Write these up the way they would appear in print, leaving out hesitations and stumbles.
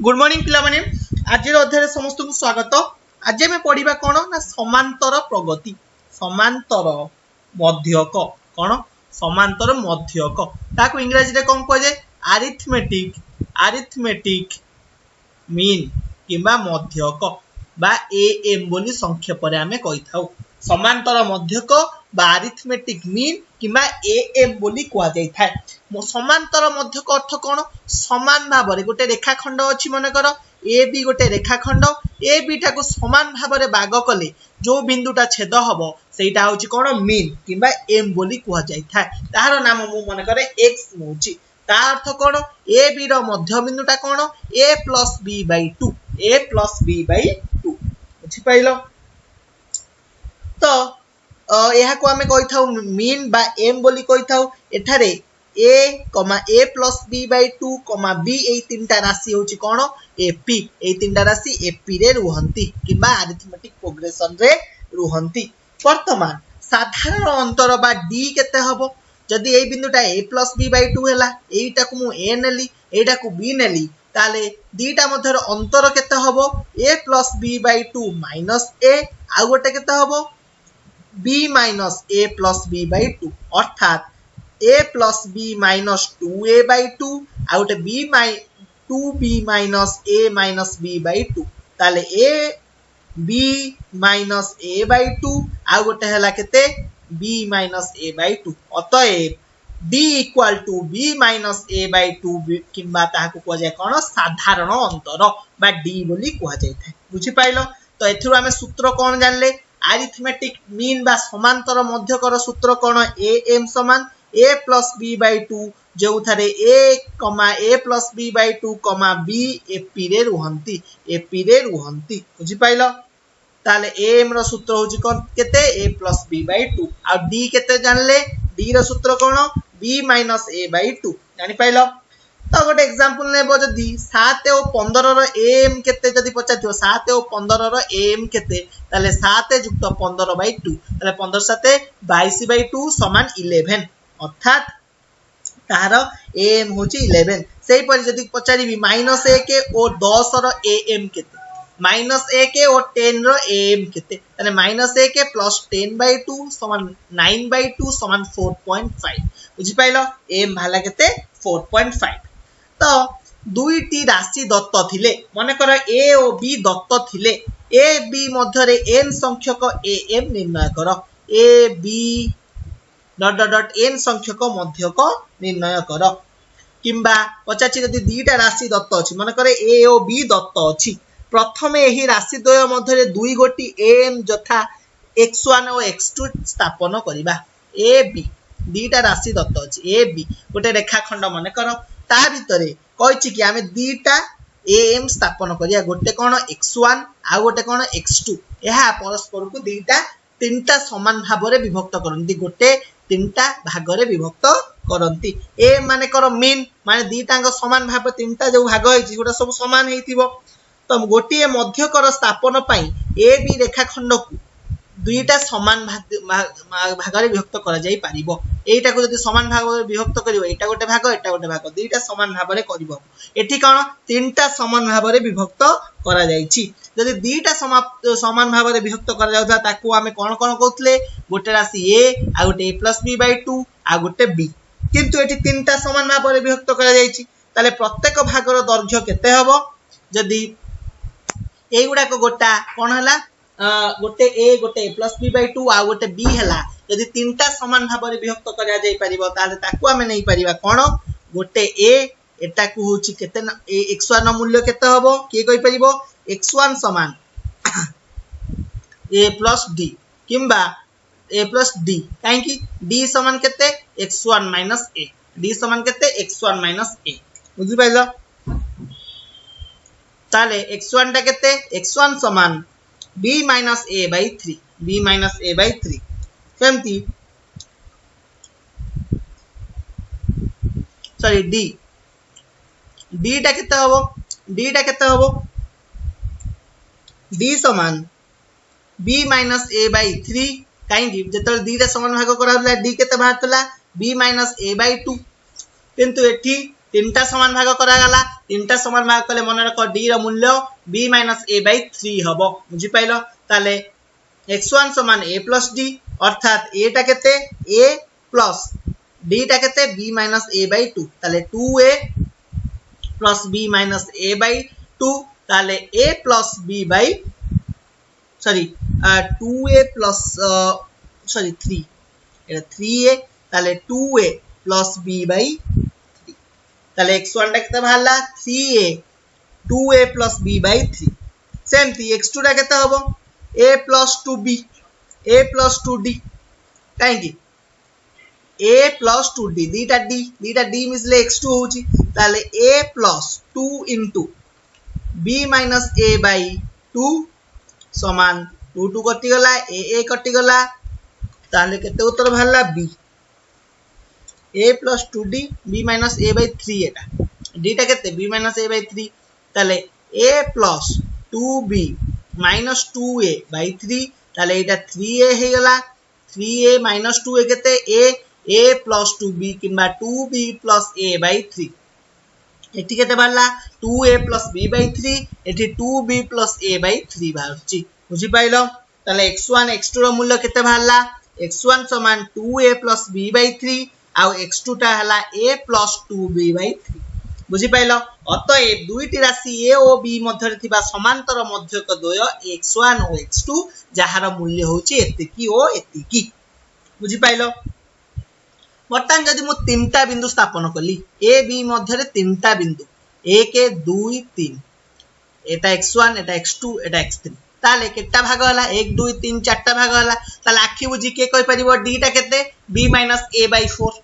Good morning पिला माने आज अध्याय समस्त को स्वागत। आज आम पढ़ा कौन ना समांतर प्रगति समांतर मध्यक कौन समांतर मध्यक ताको इंग्रजी रे कौन कह जाए अरिथमेटिक अरिथमेटिक मीन किंबा मध्यक बा एएम बोली संक्षेप रे आमे कहि थाउ समांतर मध्यक बा अरिथमेटिक मीन किंबा एएम बोली कह जाय थाए। समांतर मध्यक अर्थ कौन समान भाव रे गोटे रेखाखंड अछि मन कर ए बी गोटे रेखाखंड ए बी टाको समान भाव रे बाग कले जो बिंदुटा छेद हबो सेटा होछि कोन मीन किंबा एम बोली कह जाय थाए। तार नाम मु मन करे एक्स नउछि ता अर्थ कोन ए बी रो मध्य बिंदुटा कोन a plus b by 2 a plus b by 2 बुझि पाइलो। तो यह को आमे कहि थाउ मीन बा एम बोली कहि थाउ एठारे a plus b by 2 b ए तीनटा राशि होछि कोन ap ए तीनटा राशि ap रे रुहंती किबा अरिथमेटिक प्रोग्रेशन रे रुहंती। वर्तमान साधारण अंतर बा d केते हबो जदि ए बिंदुटा a plus b by 2 हैला एटा को मु a नेली एटा को b नेली ताले दीटा मध्य अंतर केते हबो a plus b by 2 minus a आ गोटे केते हबो b minus a plus b by 2 अर्थात a plus b minus 2a by 2 आ गोटे b 2b minus a minus b by 2 ताले a b minus a by 2 आ गोटे हैला केते b minus a by 2 अतएव d equal to b minus a by 2 किंबा ताहाको को जाय कोन साधारण अंतर बा d बोली को जाय थाए बुझि पाइलो। तो एथुर हमें सूत्र कोन जानले अरिथमेटिक मीन बा समांतर मध्यकर सूत्र कोन a m समान a plus b by 2 जो थारे a plus b by 2 b ap रे रुहंती बुझि पाइलो। ताले m रो सूत्र होछि कोन केते a plus b by 2 uh d केते जानले d रो सूत्र कोन b minus a by 2 जानि पाइलो। तो गोटे एग्जांपल नेबो जदी 7 और 15 रो am केते जदी पचाथियो 7 और 15 रो am केते ताले 7 + 15 by 2 ताले 15 7 22 by 2 समान 11 अर्थात तार am होची 11। सेही पर जदी पचारिबी -1 और 10 रो am केते -1 और 10 रो am केते ताले -1 plus 10 by 2 समान 9 by 2 समान 4.5 बुझि पाइलो am भाला केते 4.5। तो दुईटी राशि दत्त थिले माने कर a और b दत्त थिले a b मध्य रे n संख्यक am निर्णय कर a b ... n संख्यक मध्यक निर्णय कर किंबा पचाची जदी दुईटा राशि दत्त अछि माने कर a और b दत्त अछि प्रथमे एही राशि द्वय मध्य रे दुई गोटी am जथा x1 और x2 स्थापन करिबा a b दुईटा राशि दत्त अछि a b गोटे रेखाखंड माने कर ता भितरे कहिछि कि आमे दुईटा am स्थापन करिया गोटे कोन x1 आ गोटे कोन x2 एहा परस्पर को दुईटा तीनटा समान भाव रे विभक्त करंती गोटे तीनटा भाग रे विभक्त करंती a माने कर मीन माने दुईटांग समान भाव तीनटा जो भाग होइछि गोटा सब समान हेइथिबो। तो गोटे मध्यकर स्थापन पई ए बी रेखाखंड को दुईटा समान भाग रे विभक्त करा जाई पारिबो एटा को जदी समान भाग रे विभक्त करिवो एटा गोटे भाग दुईटा समान भाव रे करिवो एठी कोन तीनटा समान भाव रे विभक्त करा जाईछि जदी दुईटा समान भाव रे विभक्त करा जाउता ताकू आमे कोन कोन कहतले गोटे राशि a आ गोटे a plus b by 2 आ गोटे b किंतु एठी तीनटा समान भाव रे विभक्त करा जाईछि ताले प्रत्येक भागर दैर्घ्य केते हबो जदी ए गुडा को गोटा कोन हला गोटे a गोटे a plus b by 2 आ गोटे b हला यदि तीनटा समान भाव रे विभक्त करा जाई परिबो ताले ताकू हमें नहीं परिबा कोन गोटे a एटा को होची केते x1 मूल्य केते हबो के कहि परिबो x1 समान a plus d किंबा a plus d काहे कि d समान केते x1 minus a d समान केते x1 minus a बुझि पाइलो। ताले x1 टा केते x1 समान b minus a by 3 b minus a by 3 केमती सॉरी d टा केते हबो d समान b minus a by 3 काहे कि जेतल d टा समान भाग कराला d केते बाहरतला b minus a by 2 किंतु एठी तीनटा समान भाग करा गला तीनटा समान भाग कले मन रख d रो मूल्य b माइनस a बाय 3 हबो बुझी पाइलो ताले x1 समान a प्लस d अर्थात a टा केते a प्लस d टा केते b माइनस a बाय 2 ताले 2a plus b minus a by 2 ताले a plus b by sorry 2a plus sorry 3 एटा 3a ताले 2a प्लस b बाय 3 ताले x1 टा केते भाला 3a 2a plus b bye 3 सेमती x2 टा केते हबो a plus 2b a plus 2d काहे की a प्लस 2d दीटा d मिसले x2 होची ताले a plus 2 into b minus a by 2 समान 2 2 कटि गला a कटि गला ताले केते उत्तर भाला b a plus 2d b minus a by 3 एटा d टा केते b माइनस a बाय 3 ताले a plus 2b minus 2a bye 3 ताले एटा 3a हे गला 3a माइनस 2a केते a प्लस 2b किंबा 2b प्लस a बाय 3 एठी केते बाला 2a प्लस b बाय 3 एठी 2b प्लस a बाय 3 बाहरची बुझी पाइलो ताले x1 x2 रो मूल्य केते बाहरला x1 समान 2a प्लस b बाय 3 आ x2 टा हला a प्लस 2b बाय 3 बुझी पाइलो अतएव दुईटी राशि a और b मध्य थिबा समांतर मध्यक द्वय x1 और x2 जहार मूल्य होची एतिकी ओ एतिकी बुझी पाइलो बर्तमान जदि मु तीनटा बिंदु स्थापन कली a b मध्य रे तीनटा बिंदु 1 2 3 एटा x1 एटा x2 एटा x3 ताले केटा भाग हला 1 2 3 चारटा भाग हला ताले आखि बुझी के कहि परिबो d टा केते b - a / 4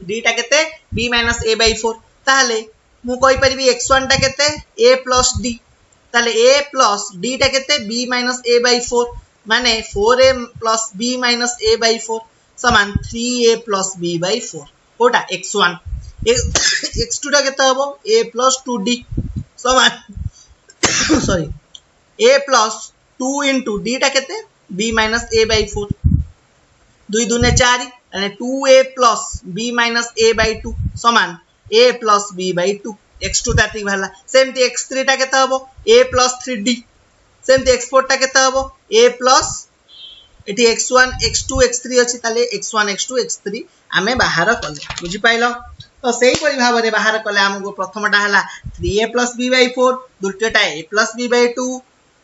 d टा केते b - a / 4 ताले मु कहि परिबी x1 टा केते a + d ताले a + d टा केते b - a / 4 माने 4a + b - a / 4 समान 3a + b / 4 Kota x1 x2 टा केते हबो a + 2d समान सॉरी a + 2 * d टा केते b - a / 4 2 2 4 यानी 2a + b - a / 2 समान a + b / 2 x2 ता ठीक भाला सेमती x3 टा केते हबो a + 3d सेमती x4 टा केते हबो a + eighty x1 x2 x3 अछि ताले x1 x2 x3 आमे बाहर कले बुझी पाइलो तो सेही परि भाव रे बाहर कले हमगो प्रथमटा हला 3a + b / 4 द्वितीयटा a + b / 2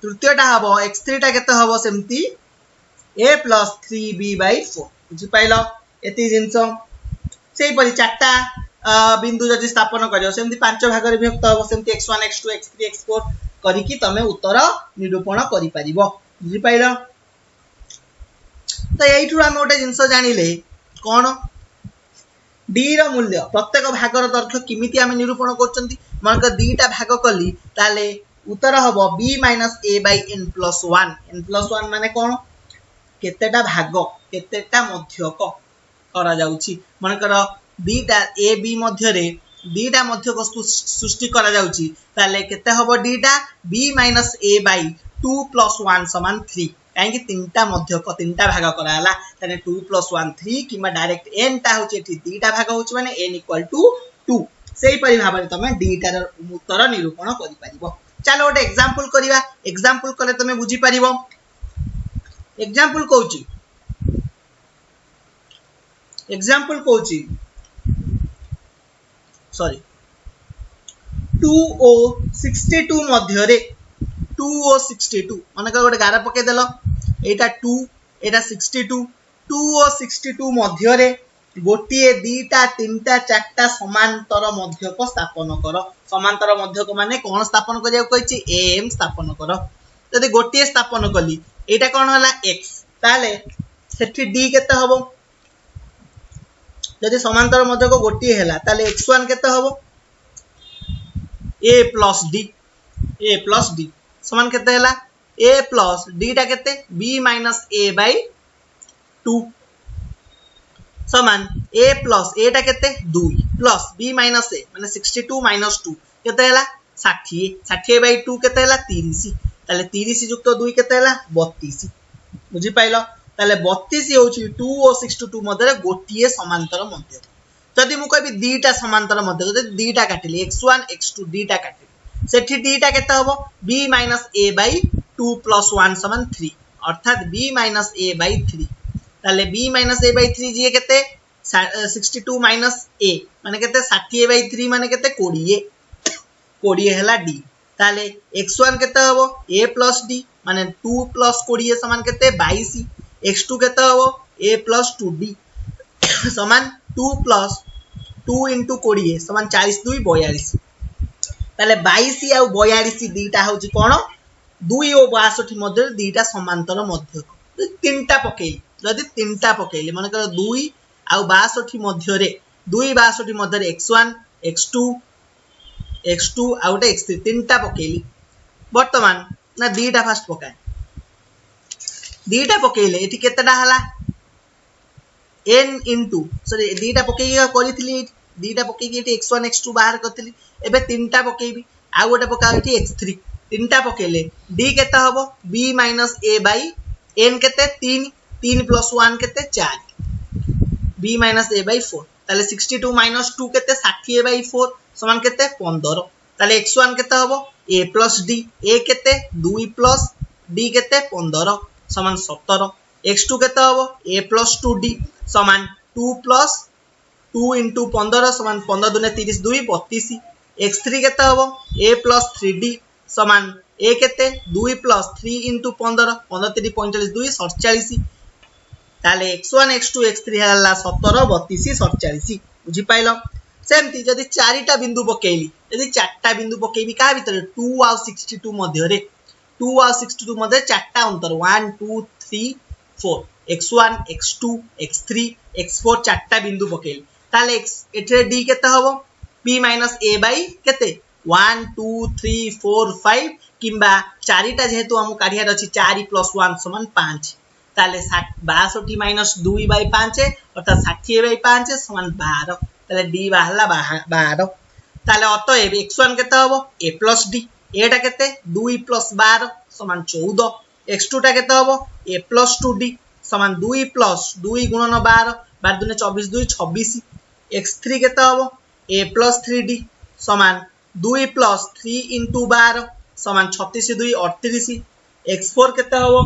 तृतीयटा हबो x3 टा केते हबो सेमती a + 3b / 4 बुझी पाइलो एती जिंसो सेही परि चारटा बिंदु जदि स्थापन करियो सेमती पांच भाग रे विभक्त हबो सेमती x1 x2 x3 x4 करिकि तमे उत्तर निरूपण करि परिबो बुझी पाइलो तो एइठु हम ओटे जिंस जानिले कोन d रो मूल्य प्रत्येक भागर दैर्घ्य किमिति हम निरूपण करचंती मानक दीटा भाग कली ताले उत्तर हबो b - a / n + 1 n + 1 माने कोन केतेटा भाग केतेटा मध्यक करा जाउची मानकर दीटा a b मध्य रे दीटा मध्यक सृष्टि करा जाउची ताले केते हबो दीटा b - a / 2 + 1 = 3 काहे कि तीनटा मध्यक तीनटा भाग करा हला तने 2 + 1 3 किमा डायरेक्ट n टा होची एठी दीटा भाग होची माने n = 2 सेही परि भाबरे तमे दीटा र उत्तर निरूपण करि परिबो चलो ओटे एग्जांपल करिवा एग्जांपल कले तमे बुझी परिबो एग्जांपल कहूची सॉरी 2 o 62 मध्य रे 2 o 62 माने का गोटे गारा पके देलो एटा 2 एटा 62 2 o 62 मध्य रे गोटिए दीटा तीनटा चारटा समांतर मध्यक स्थापन करो समांतर मध्यक माने कोन स्थापन करिया कहिछि m स्थापन करो जदि गोटिए स्थापन कली एटा कोन हला x ताले सेठी d केते हबो जदि समांतर मध्यक गोटिए हेला ताले x1 केते हबो a + d समान केते हला a + d टा केते b - a / 2 समान a + a टा केते 2 प्लस b - a माने 62 - 2 केते हला 60 60/2 केते हला 30 ताले 30 युक्त 2 केते हला 32 बुझी पाइलो ताले 32 होची 2 और 62 मध्य रे गोटिए समांतर मध्यक जदि मु कहबी दीटा समांतर मध्यक जदि दीटा काटिली x1 x2 दीटा काटिली सेठी दीटा केते हबो b minus a by 2 plus 1 समान 3 अर्थात b माइनस a बाय 3 ताले b माइनस a बाय 3 जे केते 62 माइनस a माने केते 60 बाय 3 माने केते 20 20 हैला d ताले x1 केते हबो a प्लस d माने 2 प्लस 20 समान केते 22 x2 केते हबो a प्लस 2d समान 2 प्लस 2 इंटू 20 समान 40 2 42 ताले 22 आ 42 दीटा होची कोन 2 और 62 मध्य दीटा समांतर मध्यक तीनटा पकेई जदि तीनटा पकेइले माने कर 2 आ 62 मध्य रे 2 62 मध्य रे x1 x2 आ उटे x3 तीनटा पकेइली वर्तमान ना दीटा फास्ट पकाए दीटा पकेइले एठी केतेटा हला n into सॉरी दीटा पकेई करिथिली दीटा पकेई एठी x1 x2 बाहर करथिली एबे तीनटा पकेइबी आ गोटे पका एठी x3 तीनटा पकेइले d केते हबो b minus a by n केते 3 3 plus 1 केते 4 b minus a by 4 ताले 62 minus 2 केते 60 by 4 समान केते 15 ताले x1 केते हबो a plus d a केते 2 plus d केते 15 समान 17 x2 केते हबो a plus 2d समान 2 plus 2 into 15 समान 15 दुने 30 2 32 x3 केते हबो a plus 3d समान a केते 2 plus 3 into 15 15 3 45 2 47 ताले x1 x2 x3 हला 17 32 47 बुझी पाइलो सेमती जदी चारिटा बिंदु पकेइली जदी चारटा बिंदु पकेइबी का भीतर 2 आ 62 मध्य रे 2 आ 62 मध्य चारटा अंतर 1 2 3 4 x1 x2 x3 x4 चारटा बिंदु पकेइली ताले एठरे d केते हबो p minus a by केते 1 2 3 4 5 किंबा चारिटा जेहेतु हम काढियार अछि 4 plus 1 समान 5 ताले 62 minus 2 by 5 अर्थात 60 by 5 समान 12 ताले d बाहला 12 ताले अतएव x1 केते हबो a plus d एटा केते 2 plus 12 समान 14 x2 टा केते हबो a plus 2d समान 2 plus 2 गुणन 12 12 दुने 24 2 26 x3 केते हबो a plus 3d समान 2 plus 3 into 12 समान 36 2 38 x4 केते हबो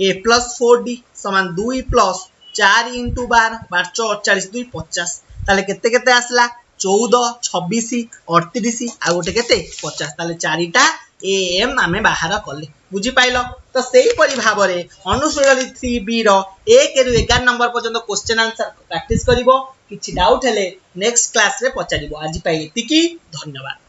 a plus 4d समान 2 plus 4 into 12 12 48 2 50 ताले केते केते आसला 14 26 38 आ गोटे केते 50 ताले चारिटा am आमे बाहर कले बुझी पाइलो तो सेही परि भाबरे अनुशीलनी 3b रो 1 रु 11 नंबर पर्यंत क्वेश्चन आंसर प्रैक्टिस करिवो किछि डाउट हेले नेक्स्ट क्लास रे पचारिवो आज पाई एतिकी धन्यवाद।